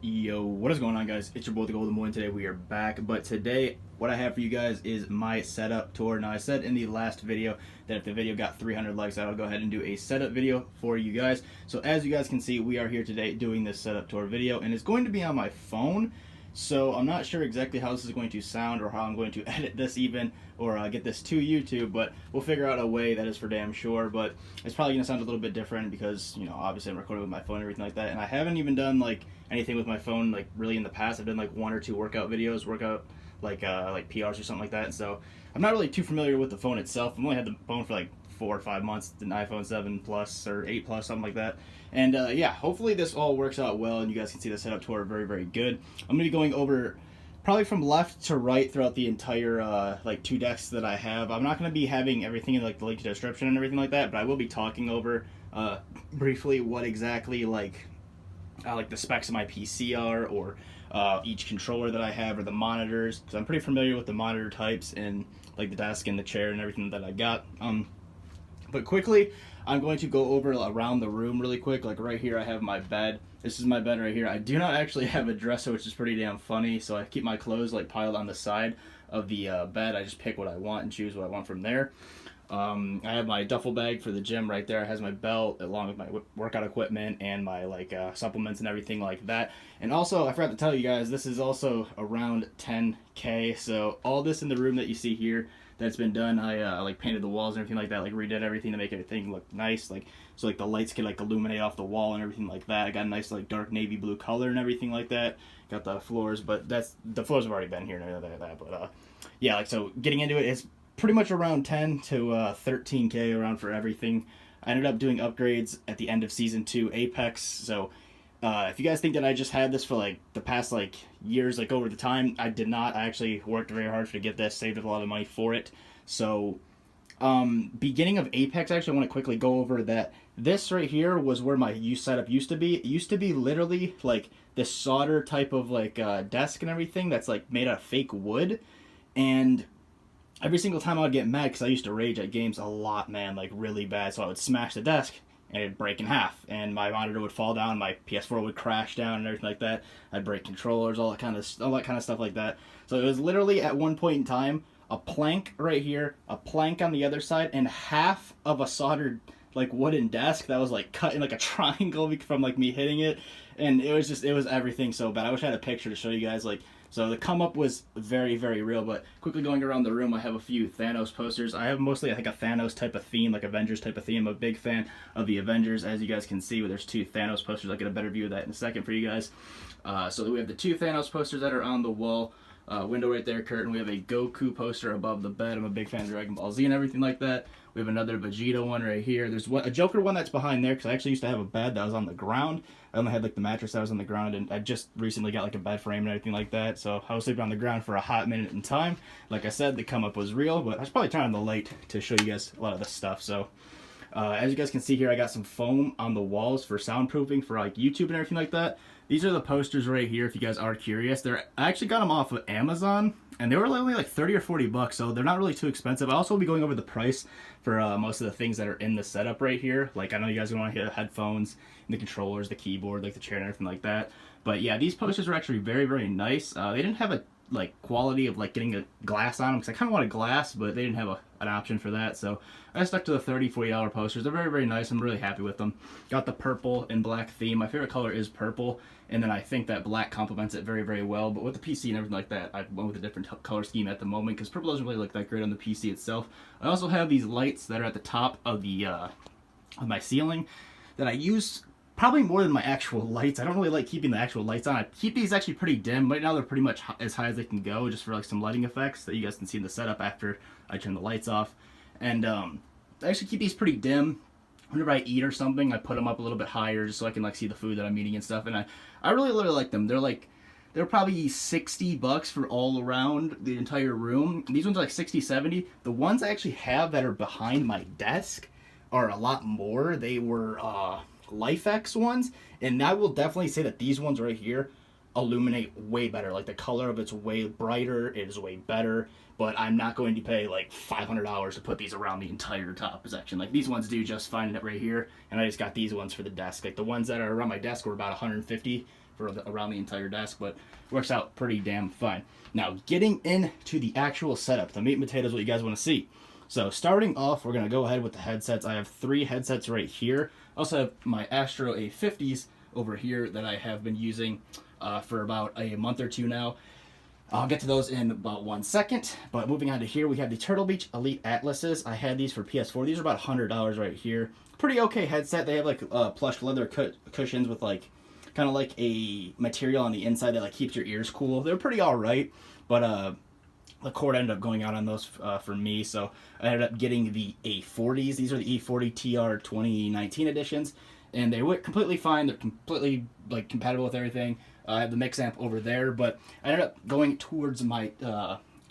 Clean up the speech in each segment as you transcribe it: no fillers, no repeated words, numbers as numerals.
Yo, what is going on, guys? It's your boy, the Golden Boy, and today we are back. But today, what I have for you guys is my setup tour. Now, I said in the last video that if the video got 300 likes, I'll go ahead and do a setup video for you guys. So as you guys can see, we are here today doing this setup tour video, and it's going to be on my phone. So I'm not sure exactly how this is going to sound or how I'm going to edit this even or get this to YouTube, but we'll figure out a way, that is for damn sure. But it's probably going to sound a little bit different because, you know, obviously I'm recording with my phone and everything like that, and I haven't even done like anything with my phone like really in the past. I've done like one or two workout videos, like PRs or something like that, so I'm not really too familiar with the phone itself. I've only had the phone for like 4 or 5 months, an iPhone 7 Plus or 8 Plus, something like that. And yeah, hopefully this all works out well and you guys can see the setup tour very, very good. I'm going to be going over probably from left to right throughout the entire like 2 decks that I have. I'm not going to be having everything in like the link to the description and everything like that, but I will be talking over briefly what exactly like the specs of my PC are, or each controller that I have, or the monitors, because I'm pretty familiar with the monitor types and like the desk and the chair and everything that I got. But quickly, I'm going to go over around the room really quick. Like right here, I have my bed. This is my bed right here. I do not actually have a dresser, which is pretty damn funny. So I keep my clothes like piled on the side of the bed. I just pick what I want and choose what I want from there. I have my duffel bag for the gym right there. It has my belt along with my workout equipment and my supplements and everything like that. And also, I forgot to tell you guys, this is also around 10K. So all this in the room that you see here that's been done, I like painted the walls and everything like that, like redid everything to make everything look nice, like so like the lights can like illuminate off the wall and everything like that. I got a nice like dark navy blue color and everything like that. Got the floors, but the floors have already been here and everything like that. But yeah, like so getting into it, it's pretty much around 10 to 13K around for everything. I ended up doing upgrades at the end of season 2 Apex, so if you guys think that I just had this for like the past like years, like over the time, I did not. I actually worked very hard to get this, saved up a lot of money for it. So beginning of Apex, actually I want to quickly go over that this right here was where my setup used to be. It used to be literally like this solder type of like desk and everything that's like made out of fake wood. And every single time I would get mad, because I used to rage at games a lot, man, like really bad. So I would smash the desk and it'd break in half, and my monitor would fall down, my PS4 would crash down and everything like that. I'd break controllers, all that kind of stuff like that. So it was literally at one point in time a plank right here, a plank on the other side, and half of a soldered like wooden desk that was like cut in like a triangle from like me hitting it, and it was everything so bad. I wish I had a picture to show you guys. Like, so the come up was very, very real. But quickly going around the room, I have a few Thanos posters. I have mostly like a Thanos type of theme, like Avengers type of theme. I'm a big fan of the Avengers, as you guys can see. Where there's 2 Thanos posters. I'll get a better view of that in a second for you guys. So we have the 2 Thanos posters that are on the wall. Window right there, curtain. We have a Goku poster above the bed. I'm a big fan of Dragon Ball Z and everything like that. We have another Vegeta one right here. There's a Joker one that's behind there, because I actually used to have a bed that was on the ground. I only had like the mattress that was on the ground, and I just recently got like a bed frame and everything like that. So I was sleeping on the ground for a hot minute in time. Like I said, the come up was real, but I was probably turning on the light to show you guys a lot of this stuff. So as you guys can see here, I got some foam on the walls for soundproofing for like YouTube and everything like that. These are the posters right here, if you guys are curious. I actually got them off of Amazon, and they were only like 30 or 40 bucks, so they're not really too expensive. I also will be going over the price for most of the things that are in the setup right here. Like, I know you guys want to hear the headphones, and the controllers, the keyboard, like the chair and everything like that. But yeah, these posters are actually very, very nice. They didn't have a like quality of like getting a glass on them, because I kind of wanted glass, but they didn't have an option for that, so I stuck to the $30-$40 posters. They're very, very nice. I'm really happy with them. Got the purple and black theme. My favorite color is purple, and then I think that black complements it very, very well. But with the PC and everything like that, I went with a different color scheme at the moment, because purple doesn't really look that great on the PC itself. I also have these lights that are at the top of the of my ceiling that I use probably more than my actual lights. I don't really like keeping the actual lights on. I keep these actually pretty dim. Right now they're pretty much as high as they can go, just for like some lighting effects that you guys can see in the setup after I turn the lights off. And I actually keep these pretty dim. Whenever I eat or something, I put them up a little bit higher just so I can like see the food that I'm eating and stuff. And I really, really like them. They're probably 60 bucks for all around the entire room. These ones are like 60, 70. The ones I actually have that are behind my desk are a lot more. They were LifeX ones, and I will definitely say that these ones right here illuminate way better. Like the color of it's way brighter, it is way better. But I'm not going to pay like $500 to put these around the entire top section. Like these ones do just fine right here, and I just got these ones for the desk. Like the ones that are around my desk were about 150 for around the entire desk, but works out pretty damn fine. Now getting into the actual setup, the meat and potatoes, what you guys want to see. So starting off, we're gonna go ahead with the headsets. I have 3 headsets right here. I also have my Astro A50s over here that I have been using for about a month or two now. I'll get to those in about 1 second, but moving on to here, we have the Turtle Beach Elite Atlases. I had these for PS4. These are about $100 right here. Pretty okay headset. They have like plush leather cushions with like kind of like a material on the inside that like keeps your ears cool. They're pretty all right, but the cord ended up going out on those for me, so I ended up getting the A40s. These are the E40 TR 2019 editions, and they work completely fine. They're completely like compatible with everything. I have the mix amp over there, but I ended up going towards my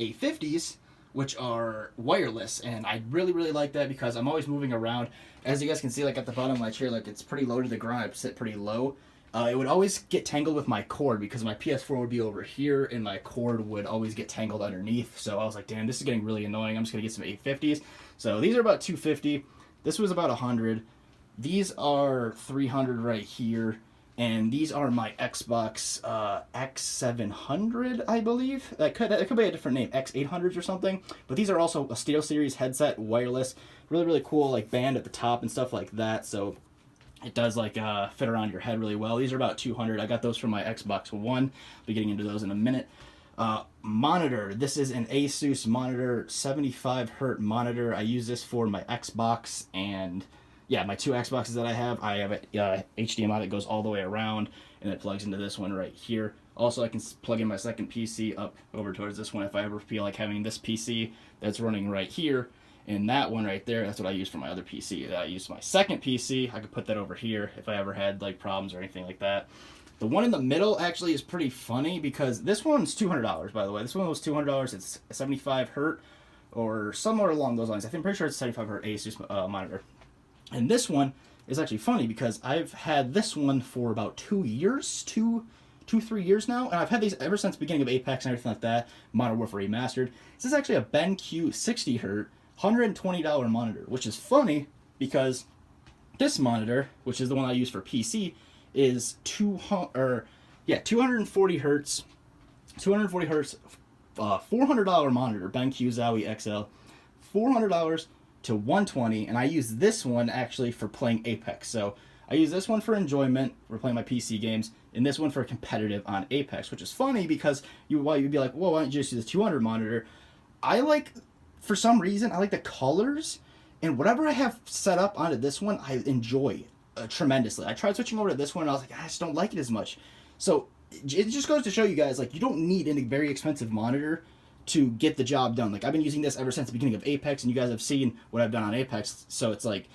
A50s, which are wireless, and I really like that because I'm always moving around. As you guys can see, like at the bottom of my chair, like it's pretty low to the ground. I sit pretty low. It would always get tangled with my cord because my PS4 would be over here and my cord would always get tangled underneath. So I was like, damn, this is getting really annoying. I'm just gonna get some A50s. So these are about $250. This was about $100. These are $300 right here. And these are my Xbox X700, I believe. That could be a different name, X800s or something. But these are also a SteelSeries headset, wireless, really cool, like band at the top and stuff like that. So it does like fit around your head really well. These are about $200. I got those from my Xbox One. I'll be getting into those in a minute. Monitor. This is an Asus monitor, 75 hertz monitor. I use this for my Xbox and yeah, my 2 Xboxes that I have a HDMI that goes all the way around, and it plugs into this one right here. Also, I can plug in my second PC up over towards this one if I ever feel like having this PC that's running right here, and that one right there, that's what I use for my other PC. I use my second PC, I could put that over here if I ever had like problems or anything like that. The one in the middle actually is pretty funny because this one's $200, by the way. This one was $200. It's 75 hertz or somewhere along those lines. I'm pretty sure it's 75 hertz Asus monitor. And this one is actually funny because I've had this one for about 2 years, 3 years now, and I've had these ever since the beginning of Apex and everything like that, Modern Warfare Remastered. This is actually a BenQ 60Hz, $120 monitor, which is funny because this monitor, which is the one I use for PC, is 240 hertz, $400 monitor, BenQ Zowie XL, $400 to $120, and I use this one actually for playing Apex. So I use this one for enjoyment, for playing my PC games, and this one for competitive on Apex, which is funny because you'd be like, well, why don't you just use the 200 monitor? For some reason, I like the colors, and whatever I have set up onto this one, I enjoy tremendously. I tried switching over to this one, and I was like, I just don't like it as much. So it just goes to show you guys, like, you don't need any very expensive monitor to get the job done. Like, I've been using this ever since the beginning of Apex, and you guys have seen what I've done on Apex, so it's like,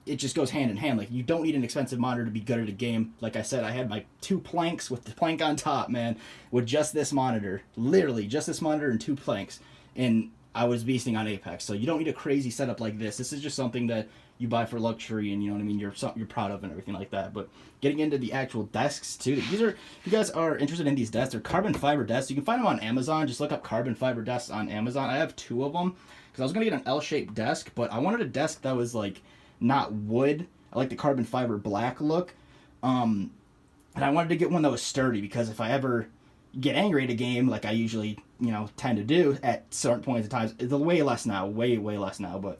it just goes hand in hand. Like, you don't need an expensive monitor to be good at a game. Like I said, I had my 2 planks with the plank on top, man, with just this monitor. Literally, just this monitor and 2 planks. And I was beasting on Apex, so you don't need a crazy setup like this. This is just something that you buy for luxury, and you know what I mean, you're proud of and everything like that. But getting into the actual desks too, these are, if you guys are interested in these desks, they're carbon fiber desks. You can find them on Amazon. Just look up carbon fiber desks on Amazon. I have 2 of them because I was gonna get an L-shaped desk, but I wanted a desk that was like not wood. I like the carbon fiber black look, and I wanted to get one that was sturdy because if I ever get angry at a game, like I usually tend to do at certain points in times, it's way less now, way less now, but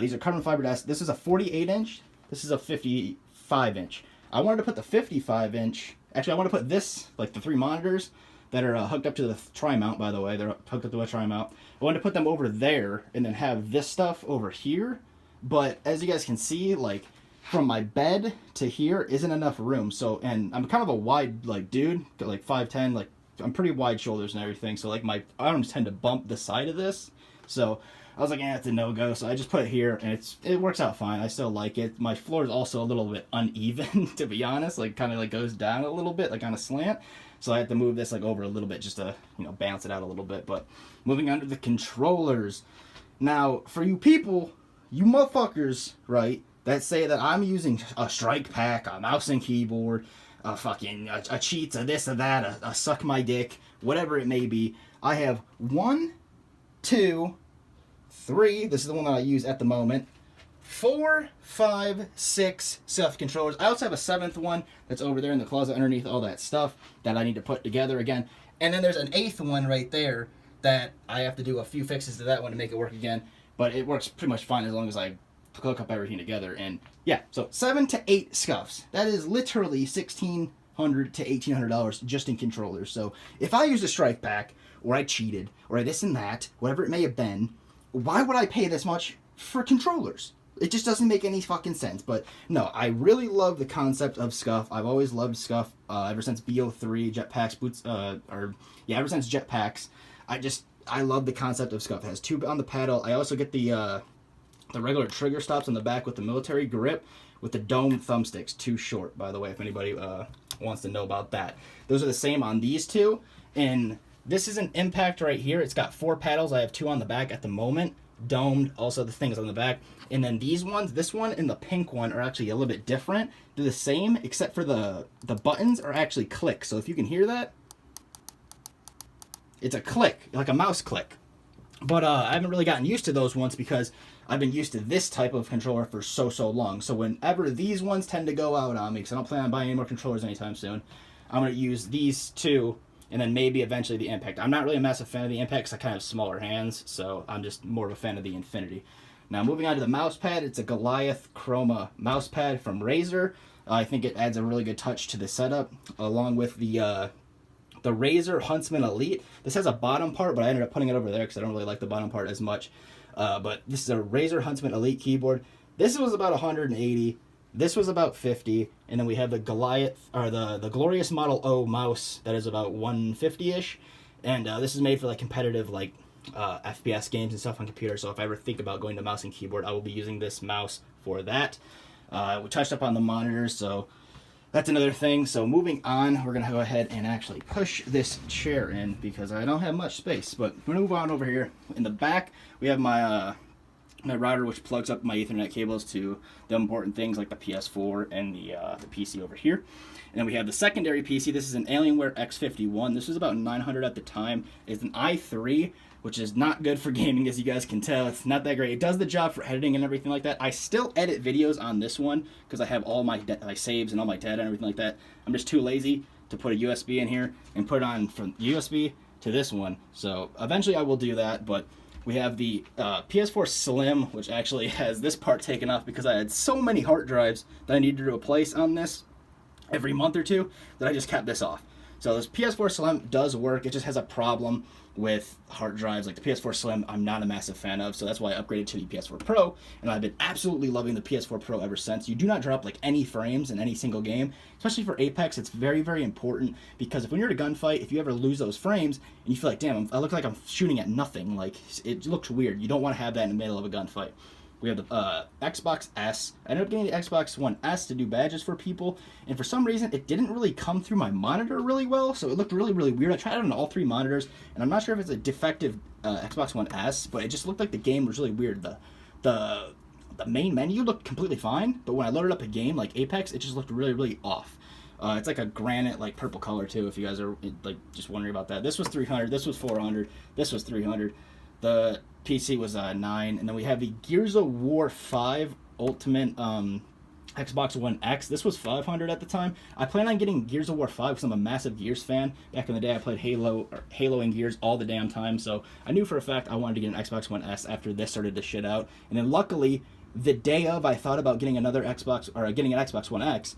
these are carbon fiber desks. This is a 48-inch. This is a 55-inch. I wanted to put the 55-inch. Actually, I want to put this, like the 3 monitors that are hooked up to the tri-mount, by the way. They're hooked up to a tri-mount. I wanted to put them over there and then have this stuff over here. But as you guys can see, like from my bed to here isn't enough room. So, and I'm kind of a wide like dude, like 5'10", like I'm pretty wide shoulders and everything. So like my arms tend to bump the side of this. So I was like, it's a no-go. So I just put it here, and it works out fine. I still like it. My floor is also a little bit uneven, to be honest. Like kind of like goes down a little bit, like on a slant. So I had to move this like over a little bit just to balance it out a little bit. But moving on to the controllers. Now, for you people, you motherfuckers, right, that say that I'm using a strike pack, a mouse and keyboard, a cheats, a this, a that, a suck my dick, whatever it may be. I have 1, 2, 3. This is the one that I use at the moment. 4, 5, 6 Scuff controllers. I also have a 7th one that's over there in the closet underneath all that stuff that I need to put together again. And then there's an 8th one right there that I have to do a few fixes to that one to make it work again. But it works pretty much fine as long as I hook up everything together. And yeah, so 7 to 8 Scuffs. That is literally $1,600 to $1,800 just in controllers. So if I used a strike pack, or I cheated, or I this and that, whatever it may have been, why would I pay this much for controllers? It just doesn't make any fucking sense. But no, I really love the concept of Scuff. I've always loved Scuff ever since BO3, Jetpacks, ever since Jetpacks. I love the concept of Scuff. It has 2 on the paddle. I also get the regular trigger stops on the back with the military grip with the dome thumbsticks. Too short, by the way, if anybody wants to know about that. Those are the same on these 2. And this is an Impact right here. It's got 4 paddles. I have 2 on the back at the moment. Domed, also the things on the back. And then these ones, this one and the pink one, are actually a little bit different. They're the same, except for the buttons are actually clicks. So if you can hear that, it's a click, like a mouse click. But I haven't really gotten used to those ones because I've been used to this type of controller for so long. So whenever these ones tend to go out on me, because I don't plan on buying any more controllers anytime soon, I'm going to use these 2, and then maybe eventually the Impact. I'm not really a massive fan of the Impact because I kind of have smaller hands, so I'm just more of a fan of the Infinity. Now moving on to the mouse pad, it's a Goliath Chroma mouse pad from Razer. I think it adds a really good touch to the setup, along with the Razer Huntsman Elite. This has a bottom part, but I ended up putting it over there because I don't really like the bottom part as much. But this is a Razer Huntsman Elite keyboard. This was about 180. This was about 50, and then we have the Goliath, or the Glorious Model O mouse that is about 150-ish, and this is made for like competitive like FPS games and stuff on computer. So if I ever think about going to mouse and keyboard, I will be using this mouse for that. We touched up on the monitors, so that's another thing. So moving on, we're gonna go ahead and actually push this chair in because I don't have much space. But we're gonna move on over here. In the back, we have my router, which plugs up my Ethernet cables to the important things like the PS4 and the PC over here. And then we have the secondary PC. This is an Alienware X51. This was about $900 at the time. It's an i3, which is not good for gaming, as you guys can tell. It's not that great. It does the job for editing and everything like that. I still edit videos on this one because I have all my saves and all my data and everything like that. I'm just too lazy to put a USB in here and put it on from USB to this one. So eventually I will do that, but we have the PS4 Slim, which actually has this part taken off because I had so many hard drives that I needed to replace on this every month or two that I just kept this off. So this PS4 Slim does work. It just has a problem with hard drives. Like the PS4 Slim, I'm not a massive fan of, so that's why I upgraded to the PS4 Pro, and I've been absolutely loving the PS4 Pro ever since. You do not drop like any frames in any single game, especially for Apex. It's very, very important because if when you're in a gunfight, if you ever lose those frames and you feel like, damn, I look like I'm shooting at nothing, like it looks weird. You don't want to have that in the middle of a gunfight. We have the Xbox S. I ended up getting the Xbox One S to do badges for people, and for some reason, it didn't really come through my monitor really well, so it looked really, really weird. I tried it on all 3 monitors, and I'm not sure if it's a defective Xbox One S, but it just looked like the game was really weird. The main menu looked completely fine, but when I loaded up a game like Apex, it just looked really, really off. It's like a granite, like purple color too, if you guys are like just wondering about that. This was $300, this was $400, this was $300. The PC was 9, and then we have the Gears of War 5 Ultimate Xbox One X. This was $500 at the time. I plan on getting Gears of War 5 because I'm a massive Gears fan. Back in the day, I played Halo and Gears all the damn time, so I knew for a fact I wanted to get an Xbox One S after this started to shit out. And then luckily, the day of I thought about getting another Xbox, or getting an Xbox One X,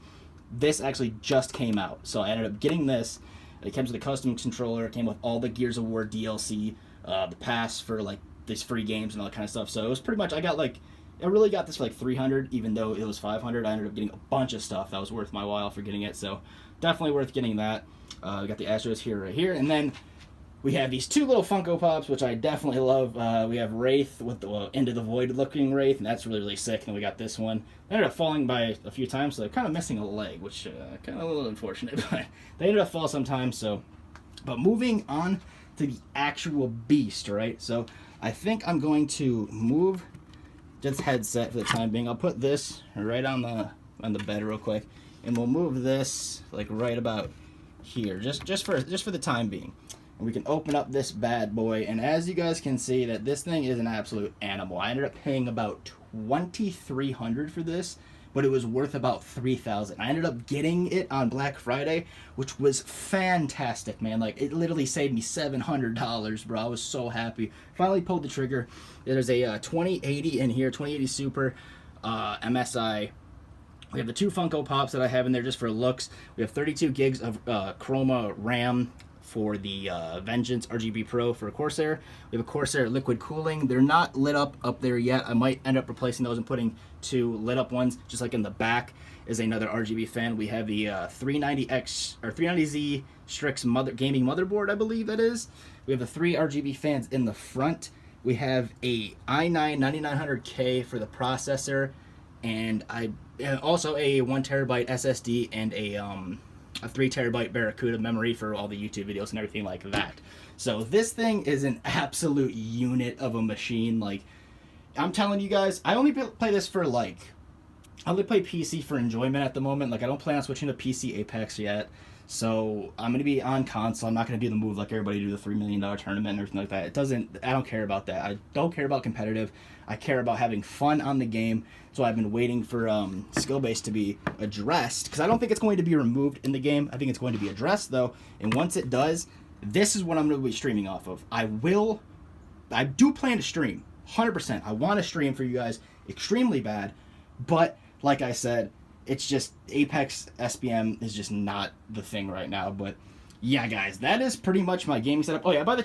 this actually just came out. So I ended up getting this. It comes with a custom controller. It came with all the Gears of War DLC, the pass for like these free games and all that kind of stuff. So it was pretty much, I really got this for like $300, even though it was $500. I ended up getting a bunch of stuff that was worth my while for getting it. So definitely worth getting that. We got the Astros here, right here. And then we have these 2 little Funko Pops, which I definitely love. We have Wraith with the Into the Void looking Wraith, and that's really, really sick. And then we got this one. They ended up falling by a few times, so they're kind of missing a leg, which kind of a little unfortunate. But they ended up falling sometimes. So, but moving on to the actual beast, right? So I think I'm going to move this headset for the time being. I'll put this right on the bed real quick, and we'll move this like right about here, just for the time being. And we can open up this bad boy, and as you guys can see, that this thing is an absolute animal. I ended up paying about $2,300 for this, but it was worth about $3,000. I ended up getting it on Black Friday, which was fantastic, man. Like, it literally saved me $700, bro. I was so happy. Finally pulled the trigger. There's a 2080 in here, 2080 Super MSI. We have the 2 Funko Pops that I have in there just for looks. We have 32 gigs of Chroma RAM for the Vengeance RGB Pro for Corsair. We have a Corsair liquid cooling. They're not lit up there yet. I might end up replacing those and putting 2 lit up ones, just like in the back is another RGB fan. We have the 390X or 390Z Strix gaming motherboard, I believe that is. We have the 3 RGB fans in the front. We have a i9 9900K for the processor, and also a 1TB SSD and a 3TB Barracuda memory for all the YouTube videos and everything like that. So this thing is an absolute unit of a machine. Like, I'm telling you guys, I only play this for I only play PC for enjoyment at the moment. Like, I don't plan on switching to PC Apex yet. So I'm going to be on console. I'm not going to do the move like everybody do, the $3 million tournament and everything like that. I don't care about that. I don't care about competitive. I care about having fun on the game. So I've been waiting for skill base to be addressed, because I don't think it's going to be removed in the game. I think it's going to be addressed though. And once it does, this is what I'm going to be streaming off of. I do plan to stream 100%. I want to stream for you guys extremely bad. But like I said, it's just Apex SBM is just not the thing right now. But yeah, guys, that is pretty much my gaming setup. Oh yeah, by the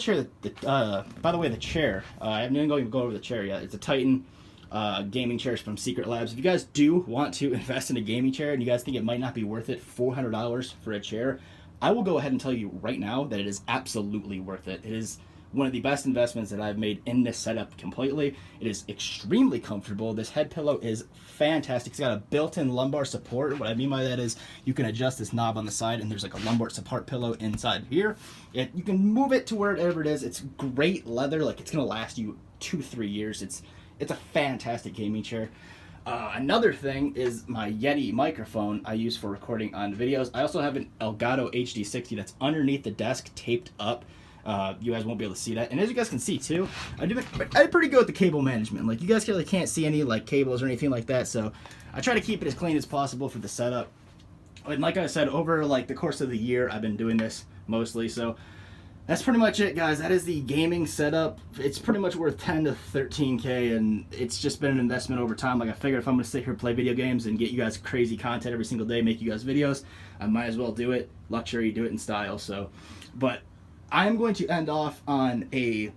way, the chair. I haven't even go over the chair yet. It's a Titan gaming chairs from Secret Labs. If you guys do want to invest in a gaming chair and you guys think it might not be worth it, $400 for a chair, I will go ahead and tell you right now that it is absolutely worth it. It is one of the best investments that I've made in this setup completely. It is extremely comfortable. This head pillow is fantastic. It's got a built-in lumbar support. What I mean by that is you can adjust this knob on the side, and there's like a lumbar support pillow inside here. You can move it to wherever it is. It's great leather. Like, it's gonna last you 2-3 years. It's a fantastic gaming chair. Another thing is my Yeti microphone I use for recording on videos. I also have an Elgato HD60 that's underneath the desk, taped up. You guys won't be able to see that, and as you guys can see too, I did pretty good with the cable management. Like, you guys really can't see any like cables or anything like that, so I try to keep it as clean as possible for the setup. And like I said, over like the course of the year, I've been doing this mostly. So that's pretty much it, guys. That is the gaming setup. It's pretty much worth 10 to 13K, and it's just been an investment over time. Like, I figured if I'm gonna sit here, play video games, and get you guys crazy content every single day, make you guys videos, I might as well do it luxury, do it in style. So, but I'm going to end off on I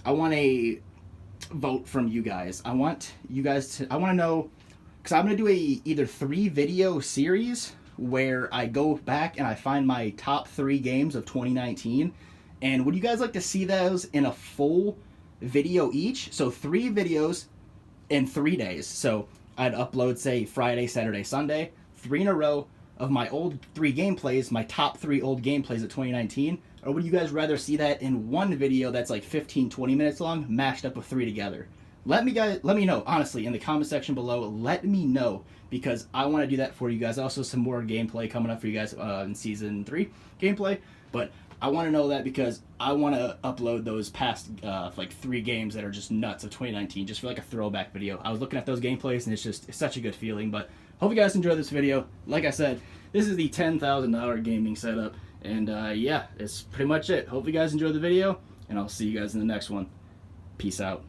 want a vote from you guys. I want to know, because I'm going to do either 3 video series where I go back and I find my top 3 games of 2019. And would you guys like to see those in a full video each? So 3 videos in 3 days. So I'd upload, say, Friday, Saturday, Sunday, 3 in a row of my old 3 gameplays, my top 3 old gameplays of 2019. Or would you guys rather see that in one video that's like 15-20 minutes long, mashed up with 3 together? Let me know, honestly, in the comment section below. Let me know, because I want to do that for you guys. Also, some more gameplay coming up for you guys in Season 3 gameplay. But I want to know that because I want to upload those past like 3 games that are just nuts of 2019, just for like a throwback video. I was looking at those gameplays, and it's such a good feeling. But hope you guys enjoyed this video. Like I said, this is the $10,000 gaming setup. And yeah, it's pretty much it. Hope you guys enjoyed the video, and I'll see you guys in the next one. Peace out.